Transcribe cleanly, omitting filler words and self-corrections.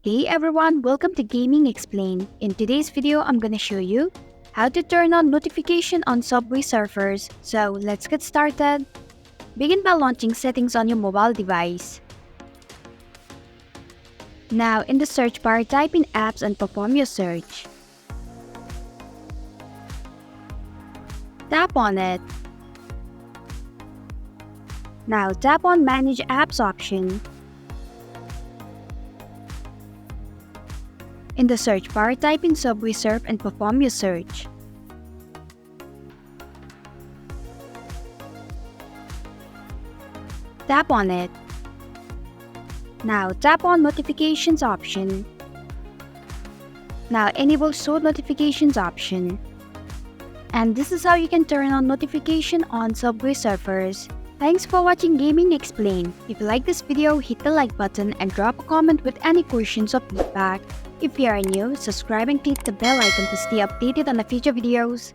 Hey everyone, welcome to Gaming Explained. In today's video, I'm gonna show you how to turn on notification on Subway Surfers. So let's get started. Begin by launching settings on your mobile device. Now in the search bar, type in apps and perform your search. Tap on it. Now tap on Manage Apps option. In the search bar, type in Subway Surf and perform your search. Tap on it. Now tap on Notifications option. Now enable Show Notifications option. And this is how you can turn on notification on Subway Surfers. Thanks for watching Gaming Explained. If you like this video, hit the like button and drop a comment with any questions or feedback. If you are new, subscribe and click the bell icon to stay updated on the future videos.